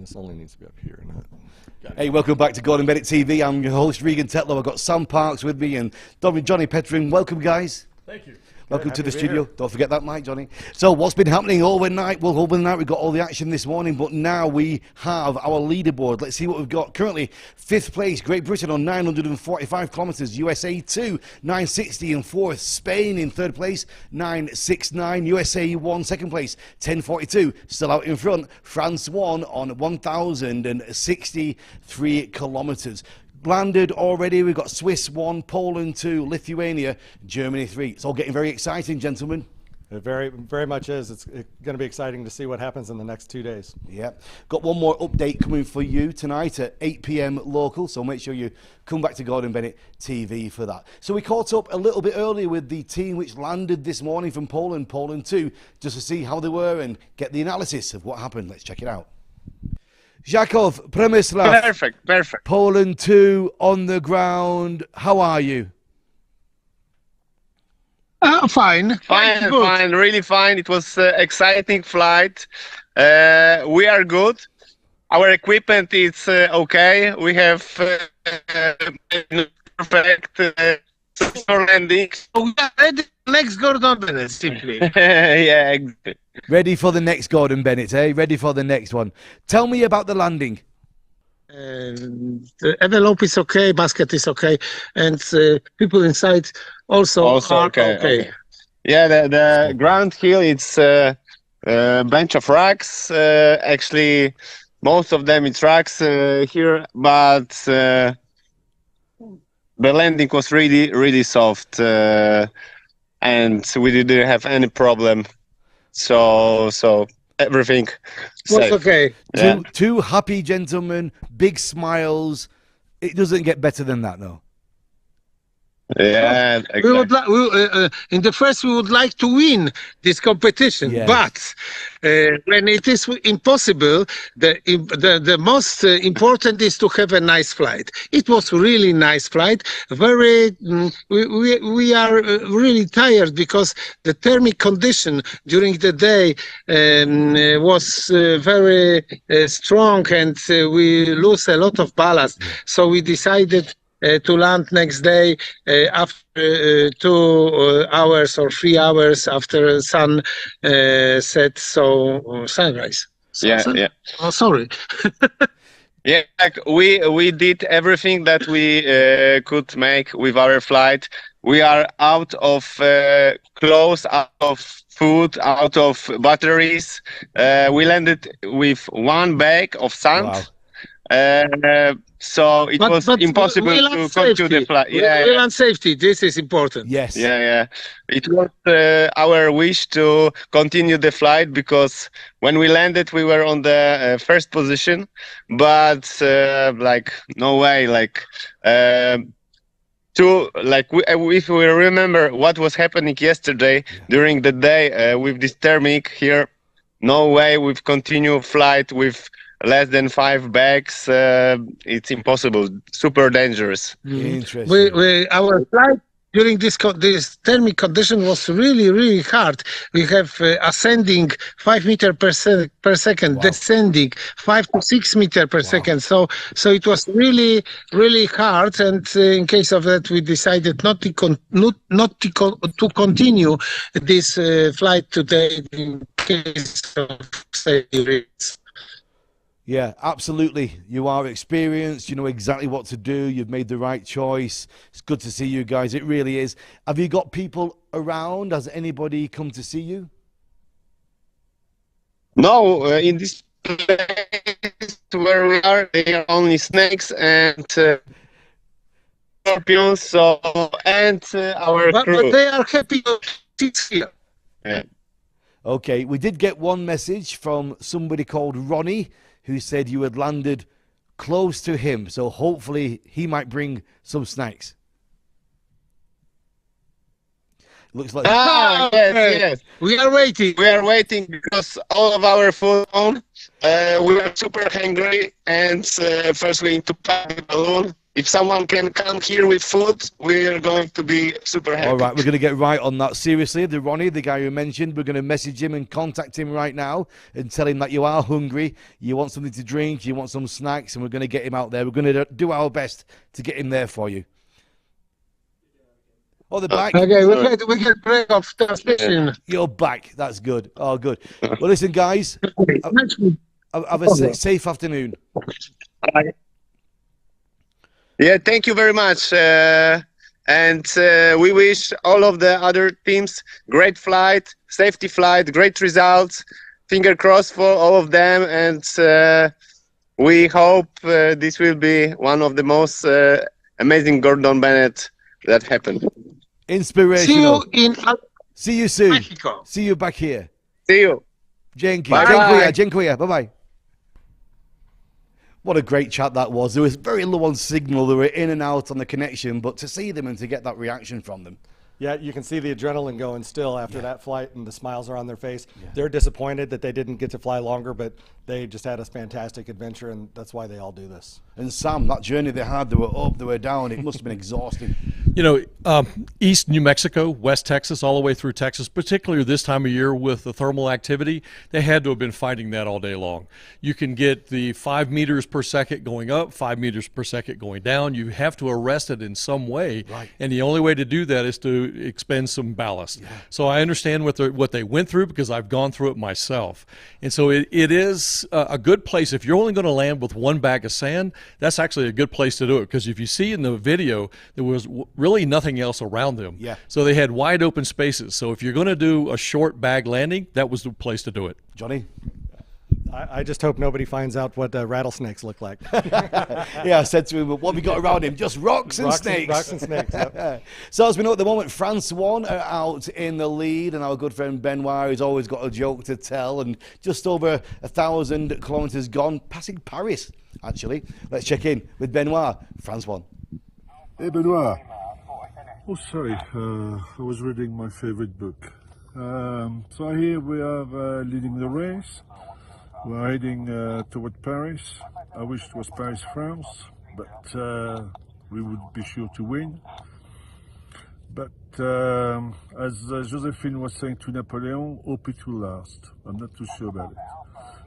This only needs to be up here, not. Hey, welcome back to Gordon Bennett TV. I'm your host, Regan Tetlow. I've got Sam Parks with me and Johnny Petrehn. Welcome, guys. Thank you. Welcome to the studio. Don't forget that mic, Johnny. So what's been happening overnight? Well, overnight we've got all the action this morning, but now we have our leaderboard. Let's see what we've got. Currently, 5th place, Great Britain on 945 kilometres. USA 2, 960 in 4th. Spain in 3rd place, 969. USA 1, 2nd place, 1042. Still out in front. France 1 on 1,063 kilometres. Landed already. We've got Swiss 1, Poland 2, Lithuania, Germany 3. It's all getting very exciting, gentlemen. It very much is. It's going to be exciting to see what happens in the next 2 days. Yeah. Got one more update coming for you tonight at 8 p.m. local, so make sure you come back to Gordon Bennett TV for that. So we caught up a little bit earlier with the team which landed this morning from Poland 2, just to see how they were and get the analysis of what happened. Let's check it out. Jakov, Przemysław. Perfect. Poland 2 on the ground. How are you? Fine, really fine. It was exciting flight. We are good. Our equipment is okay. We have perfect landing. So we are ready for the next Gordon Bennett, simply. Yeah, exactly. Ready for the next Gordon Bennett, eh? Ready for the next one. Tell me about the landing. The envelope is okay, basket is okay, and people inside also are okay. Yeah, the ground hill, it's a bunch of racks. Actually, most of them it's racks here, but the landing was really soft, and we didn't have any problem. So everything was okay. Yeah. Two happy gentlemen, big smiles. It doesn't get better than that, though. Yeah, exactly. We would in the first we would like to win this competition, yes. But when it is impossible, the most important is to have a nice flight. It was really nice flight. Very we are really tired because the thermic condition during the day was very strong, and we lose a lot of ballast. So we decided to land next day after 2 hours or 3 hours after sun set, so sunrise. Yeah. Oh, sorry. Yeah, like we did everything that we could make with our flight. We are out of clothes, out of food, out of batteries. We landed with 1 bag of sand. Wow. So it was impossible to continue the flight. We land safety. This is important. Yes. Yeah. It was our wish to continue the flight, because when we landed, we were on the first position, but like no way. If we remember what was happening yesterday during the day with this thermic here, no way we've continued flight with less than 5 bags. It's impossible. Super dangerous. Interesting. Our flight during this thermic condition was really hard. We have ascending 5 meters per second, wow. Descending 5 to 6 meters per second. So it was really hard. And in case of that, we decided not to continue this flight today in case of safety risks. Yeah, absolutely. You are experienced. You know exactly what to do. You've made the right choice. It's good to see you guys. It really is. Have you got people around? Has anybody come to see you? No, in this place where we are, there are only snakes and scorpions. And our crew. But they are happy to sit here. Yeah. Okay, we did get one message from somebody called Ronnie, who said you had landed close to him, so hopefully he might bring some snacks. Looks like yes. We are waiting. We are waiting because all of our food on. We are super hungry, and first we need to pack the balloon. if someone can come here with food, we're going to be super happy. All right, we're going to get right on that. Seriously, Ronnie, the guy who mentioned, we're going to message him and contact him right now and tell him that you are hungry, you want something to drink, you want some snacks, and we're going to get him out there. We're going to do our best to get him there for you. Oh, the back. Okay, we can break off transmission. You're back. That's good. Oh, good. Well, listen, guys, have a safe afternoon. Yeah, thank you very much. And we wish all of the other teams great flight, safety flight, great results. Finger crossed for all of them. And we hope this will be one of the most amazing Gordon Bennett that happened. Inspirational. See you soon. Mexico. See you back here. See you. Dzięki. Bye-bye. Dziękuję. Bye-bye. What a great chat that was. There was very low on signal. They were in and out on the connection, but to see them and to get that reaction from them. Yeah, you can see the adrenaline going still after that flight, and the smiles are on their face. They're disappointed that they didn't get to fly longer, but they just had a fantastic adventure, and that's why they all do this. And Sam, that journey they had, they were up, they were down. It must have been exhausting. You know, East New Mexico, West Texas, all the way through Texas, particularly this time of year with the thermal activity, they had to have been fighting that all day long. You can get the 5 meters per second going up, 5 meters per second going down. You have to arrest it in some way, Right. and the only way to do that is to expend some ballast. So I understand what they went through because I've gone through it myself. And so it is a good place. If you're only going to land with one bag of sand, that's actually a good place to do it, because if you see in the video, there was really nothing else around them. Yeah. So they had wide open spaces. So if you're going to do a short bag landing, that was the place to do it. Johnny? I just hope nobody finds out what rattlesnakes look like. Yeah, I said to him, what have we got around him? Just rocks and snakes. Rocks and snakes, yep. So as we know at the moment, France 1 are out in the lead, and our good friend Benoit has always got a joke to tell, and just over 1,000 kilometres gone, passing Paris, actually. Let's check in with Benoit, France 1. Hey Benoit. Oh, sorry. I was reading my favorite book. So here we are leading the race. We're heading toward Paris. I wish it was Paris, France, but we would be sure to win. But as Josephine was saying to Napoleon, hope it will last. I'm not too sure about it.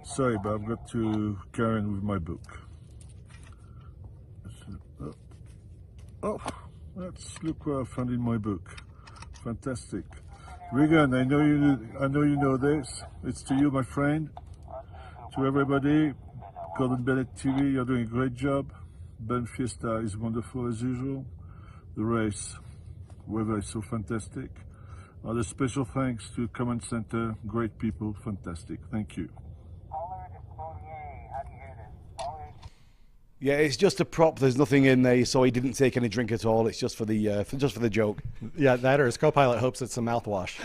Sorry, but I've got to carry on with my book. Oh, let's look what I found in my book. Fantastic. Regan, I know you know this. It's to you, my friend. To everybody, Gordon Bennett TV, you're doing a great job. Ben Fiesta is wonderful as usual. The race, weather is so fantastic. A special thanks to Command Center, great people, fantastic. Thank you. Yeah, it's just a prop. There's nothing in there, so he didn't take any drink at all. It's just for the joke. Yeah, that or his co-pilot hopes it's some mouthwash.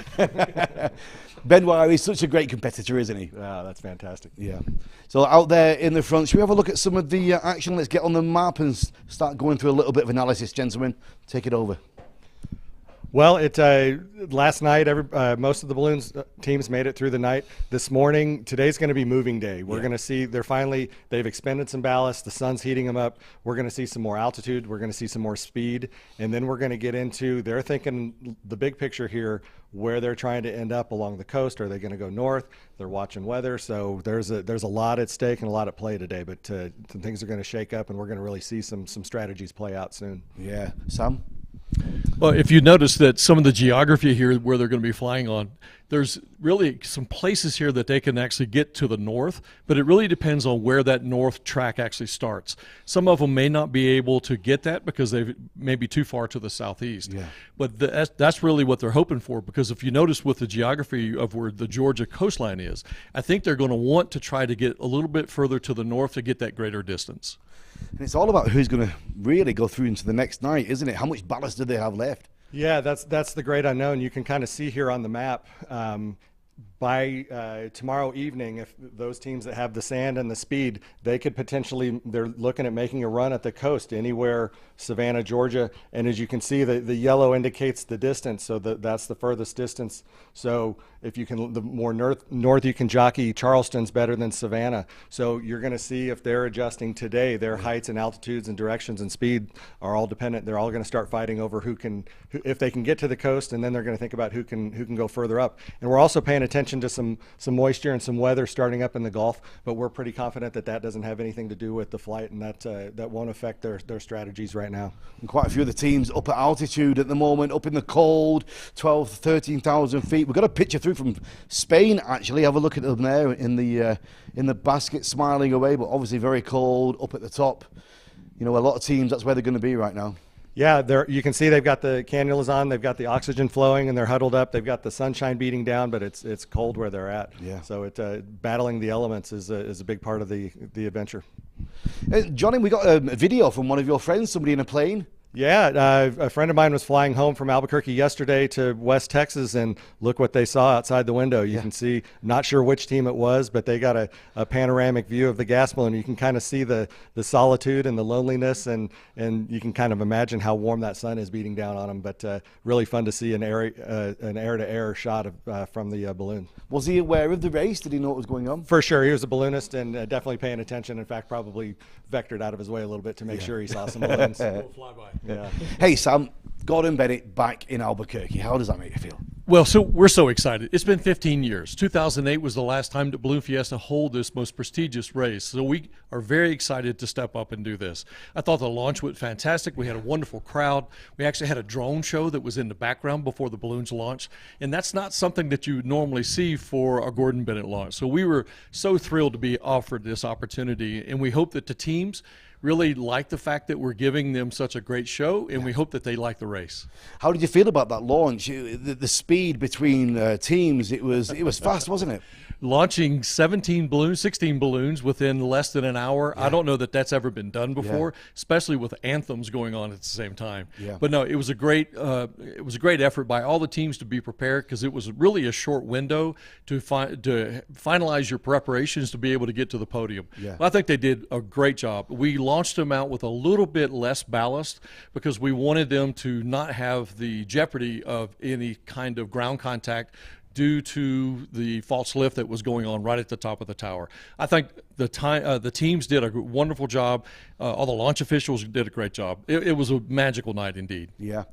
Benoit is such a great competitor, isn't he? Yeah, that's fantastic. Yeah. So out there in the front, should we have a look at some of the action? Let's get on the map and start going through a little bit of analysis, gentlemen. Take it over. Well, last night, most of the balloons teams made it through the night. This morning, today's going to be moving day. We're going to see they've expended some ballast. The sun's heating them up. We're going to see some more altitude. We're going to see some more speed. And then we're going to get into, they're thinking the big picture here, where they're trying to end up along the coast. Are they going to go north? They're watching weather. So there's a lot at stake and a lot at play today. But things are going to shake up, and we're going to really see some strategies play out soon. Yeah. Sam? Well, if you notice that some of the geography here where they're going to be flying on, there's really some places here that they can actually get to the north, but it really depends on where that north track actually starts. Some of them may not be able to get that because they may be too far to the southeast. Yeah. But that's really what they're hoping for, because if you notice with the geography of where the Georgia coastline is, I think they're going to want to try to get a little bit further to the north to get that greater distance. And it's all about who's going to really go through into the next night, isn't it? How much ballast do they have left? Yeah, that's the great unknown. You can kind of see here on the map. by tomorrow evening, if those teams that have the sand and the speed, they could potentially, they're looking at making a run at the coast anywhere, Savannah, Georgia. And as you can see, the yellow indicates the distance. So that's the furthest distance. So if you can, the more north you can jockey, Charleston's better than Savannah. So you're going to see if they're adjusting today, their heights and altitudes and directions and speed are all dependent. They're all going to start fighting over if they can get to the coast, and then they're going to think about who can go further up. And we're also paying attention to some moisture and some weather starting up in the Gulf, but we're pretty confident that doesn't have anything to do with the flight, and that won't affect their strategies right now. And quite a few of the teams up at altitude at the moment, up in the cold, 12, 13,000 feet. We've got a picture through from Spain, actually. Have a look at them there in the basket, smiling away, but obviously very cold up at the top. You know, a lot of teams, that's where they're going to be right now. Yeah, you can see they've got the cannulas on, they've got the oxygen flowing, and they're huddled up. They've got the sunshine beating down, but it's cold where they're at. Yeah. So battling the elements is a big part of the adventure. Johnny, we got a video from one of your friends, somebody in a plane. Yeah, a friend of mine was flying home from Albuquerque yesterday to West Texas, and look what they saw outside the window. You can see, not sure which team it was, but they got a panoramic view of the gas balloon. You can kind of see the solitude and the loneliness, and you can kind of imagine how warm that sun is beating down on them. But really fun to see an air-to-air shot from the balloon. Was he aware of the race? Did he know what was going on? For sure, he was a balloonist and definitely paying attention. In fact, probably vectored out of his way a little bit to make sure he saw some balloons. Flyby. Yeah. Hey, Sam, Gordon Bennett back in Albuquerque. How does that make you feel? Well, so we're so excited. It's been 15 years. 2008 was the last time that Balloon Fiesta hold this most prestigious race. So we are very excited to step up and do this. I thought the launch went fantastic. We had a wonderful crowd. We actually had a drone show that was in the background before the balloons launched. And that's not something that you normally see for a Gordon Bennett launch. So we were so thrilled to be offered this opportunity. And we hope that the teams really like the fact that we're giving them such a great show, and we hope that they like the race. How did you feel about that launch? The speed between teams, it was fast, wasn't it? Launching 16 balloons within less than an hour. Yeah. I don't know that that's ever been done before, especially with anthems going on at the same time. Yeah. But no, it was a great effort by all the teams to be prepared, because it was really a short window to finalize your preparations to be able to get to the podium. Yeah. I think they did a great job. We launched them out with a little bit less ballast because we wanted them to not have the jeopardy of any kind of ground contact due to the false lift that was going on right at the top of the tower. I think the teams did a wonderful job. All the launch officials did a great job. It was a magical night indeed. Yeah.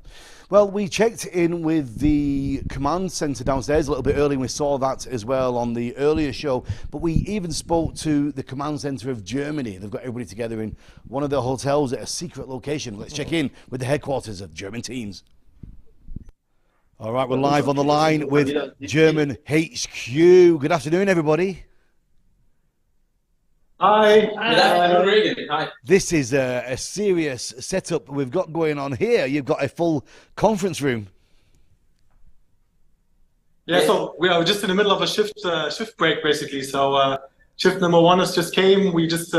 Well, we checked in with the command center downstairs a little bit early, and we saw that as well on the earlier show. But we even spoke to the command center of Germany. They've got everybody together in one of their hotels at a secret location. Let's check in with the headquarters of German teams. All right, we're live on the line with German HQ. Good afternoon, everybody. Hi. Hi. This is a serious setup we've got going on here. You've got a full conference room. Yeah, so we are just in the middle of a shift break, basically. So shift number 1 has just came. We just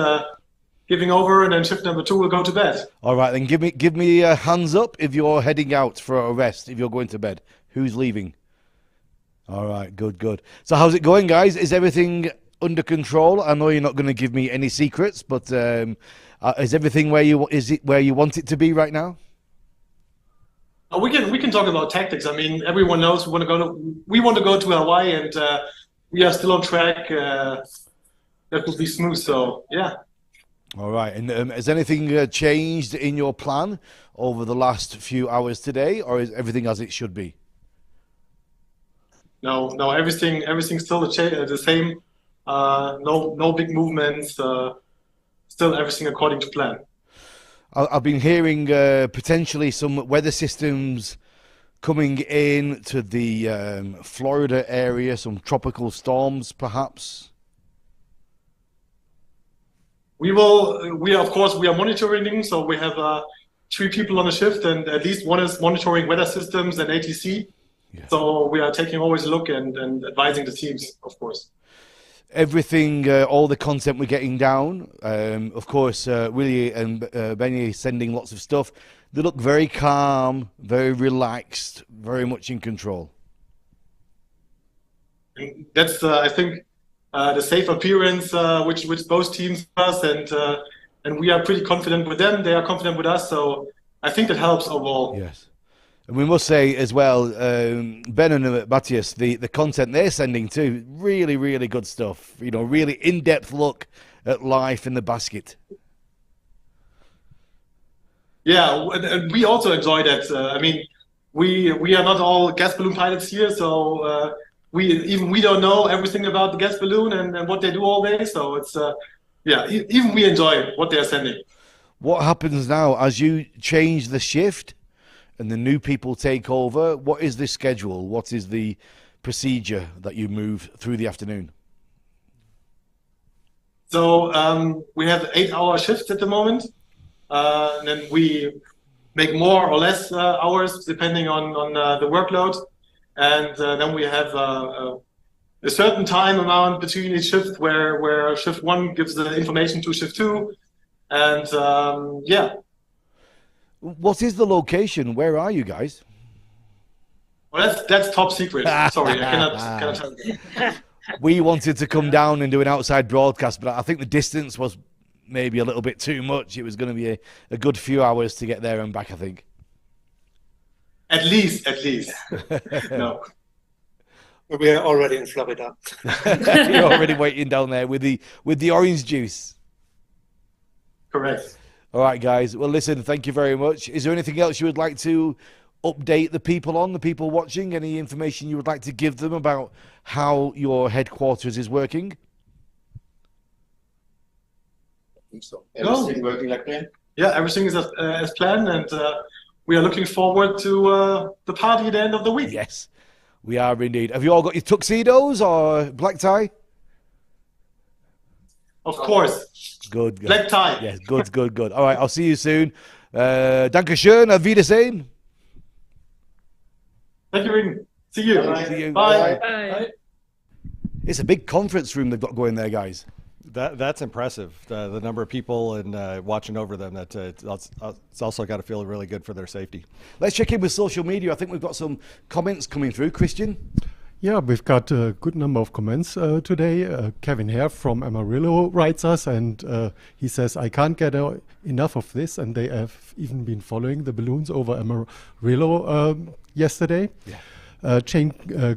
giving over, and then shift number 2 will go to bed. All right, then give me a hands up if you're heading out for a rest, if you're going to bed. Who's leaving? All right, good. So how's it going, guys? Is everything under control? I know you're not going to give me any secrets, but is everything where you want it to be right now? We can talk about tactics. I mean, everyone knows we want to go to Hawaii, and we are still on track. That will be smooth. So yeah. All right, and has anything changed in your plan over the last few hours today, or is everything as it should be? No, everything's still the same. No big movements. Still everything according to plan. I've been hearing potentially some weather systems coming in to the Florida area, some tropical storms, perhaps. We are of course monitoring. So we have 3 people on the shift, and at least one is monitoring weather systems and ATC. Yeah. So we are taking always a look and advising the teams, of course. Everything, all the content we're getting down, of course, Willie and Benny sending lots of stuff. They look very calm, very relaxed, very much in control. And that's I think the safe appearance which both teams does, and we are pretty confident with them. They are confident with us, so I think that helps overall. Yes. And we must say as well, Ben and Matthias, the content they're sending too, really, really good stuff. You know, really in-depth look at life in the basket. Yeah, and we also enjoy that. I mean, we are not all gas balloon pilots here, so we don't know everything about the gas balloon and what they do all day. So it's yeah, even we enjoy what they are sending. What happens now as you change the shift and the new people take over? What is the schedule? What is the procedure that you move through the afternoon? So we have 8-hour shifts at the moment, and then we make more or less hours depending on the workload, and then we have a certain time amount between each shift where shift 1 gives the information to shift 2, and yeah. What is the location? Where are you guys? Well, that's top secret. Sorry, I cannot tell you. We wanted to come down and do an outside broadcast, but I think the distance was maybe a little bit too much. It was going to be a good few hours to get there and back, I think. At least. No. We are already in Florida. You're already waiting down there with the orange juice. Correct. All right, guys. Well, listen, thank you very much. Is there anything else you would like to update the people on, the people watching? Any information you would like to give them about how your headquarters is working? So everything working like planned? Yeah, everything is as planned, and we are looking forward to the party at the end of the week. Yes, we are indeed. Have you all got your tuxedos or black tie? Of course. Good. Black tie. Yes, good. All right, I'll see you soon. Dankeschön, auf Wiedersehen. Thank you, Regan. See you. Bye. See you. Bye. Bye. It's a big conference room they've got going there, guys. That's impressive. The number of people and watching over them. It's also got to feel really good for their safety. Let's check in with social media. I think we've got some comments coming through. Christian? Yeah, we've got a good number of comments today. Kevin Hare from Amarillo writes us, and he says, I can't get enough of this, and they have even been following the balloons over Amarillo yesterday. Yeah. Jane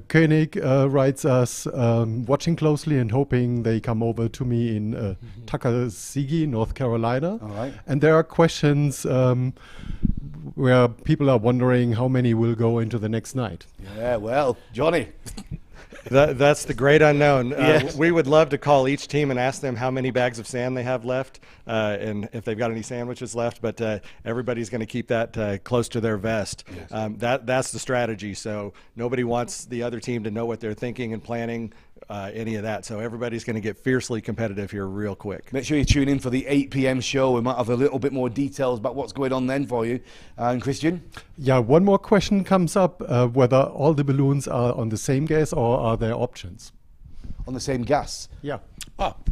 Koenig writes us, watching closely and hoping they come over to me in Tuckasegee, North Carolina. All right. And there are questions where people are wondering how many will go into the next night. Yeah, well, Johnny. That's the great unknown. Yes. We would love to call each team and ask them how many bags of sand they have left and if they've got any sandwiches left, but everybody's going to keep that close to their vest. Yes. That's the strategy. So nobody wants the other team to know what they're thinking and planning, any of that. So everybody's going to get fiercely competitive here real quick. Make sure you tune in for the 8 p.m. show. We might have a little bit more details about what's going on then for you. And Christian? Yeah, one more question comes up, whether all the balloons are on the same gas or are there options? On the same gas? Yeah.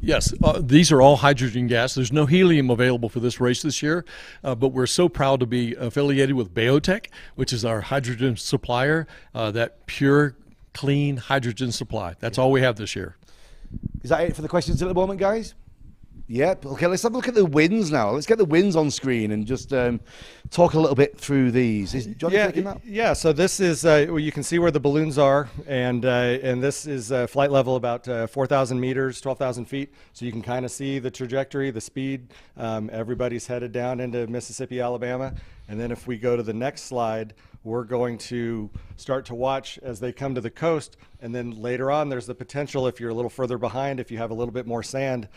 Yes, these are all hydrogen gas. There's no helium available for this race this year, but we're so proud to be affiliated with Biotech, which is our hydrogen supplier, that pure, clean hydrogen supply. That's all we have this year. Is that it for the questions at the moment, guys? Yep. Okay, let's have a look at the wins now. Let's get the wins on screen and just talk a little bit through these. Is Johnny taking that? Yeah, so this is, well, you can see where the balloons are, and this is flight level about 4,000 meters, 12,000 feet. So you can kind of see the trajectory, the speed. Everybody's headed down into Mississippi, Alabama. And then if we go to the next slide, we're going to start to watch as they come to the coast. And then later on, there's the potential, if you're a little further behind, if you have a little bit more sand,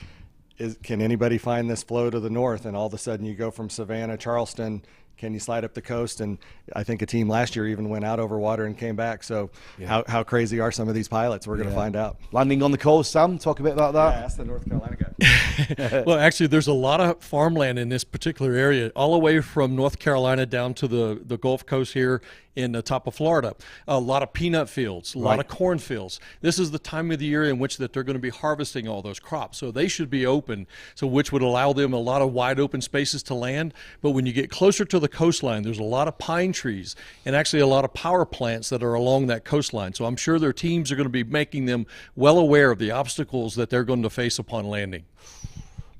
can anybody find this flow to the north? And all of a sudden you go from Savannah, Charleston, can you slide up the coast? And I think a team last year even went out over water and came back. So how crazy are some of these pilots? We're going to find out. Landing on the coast, Sam, talk a bit about that. Yeah, ask the North Carolina guy. Well, actually, there's a lot of farmland in this particular area, all the way from North Carolina down to the Gulf Coast here in the top of Florida. A lot of peanut fields, a lot of corn fields. This is the time of the year in which that they're going to be harvesting all those crops. So they should be open, so which would allow them a lot of wide open spaces to land. But when you get closer to the coastline, there's a lot of pine trees and actually a lot of power plants that are along that coastline. So I'm sure their teams are going to be making them well aware of the obstacles that they're going to face upon landing.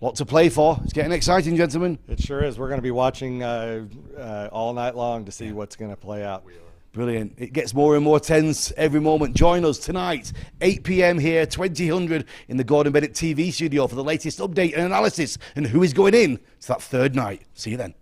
Lot to play for. It's getting exciting, gentlemen. It sure is. We're going to be watching all night long to see what's going to play out. Brilliant. It gets more and more tense every moment. Join us tonight, 8 p.m. here, 2000 in the Gordon Bennett TV studio for the latest update and analysis and who is going in to that third night. See you then.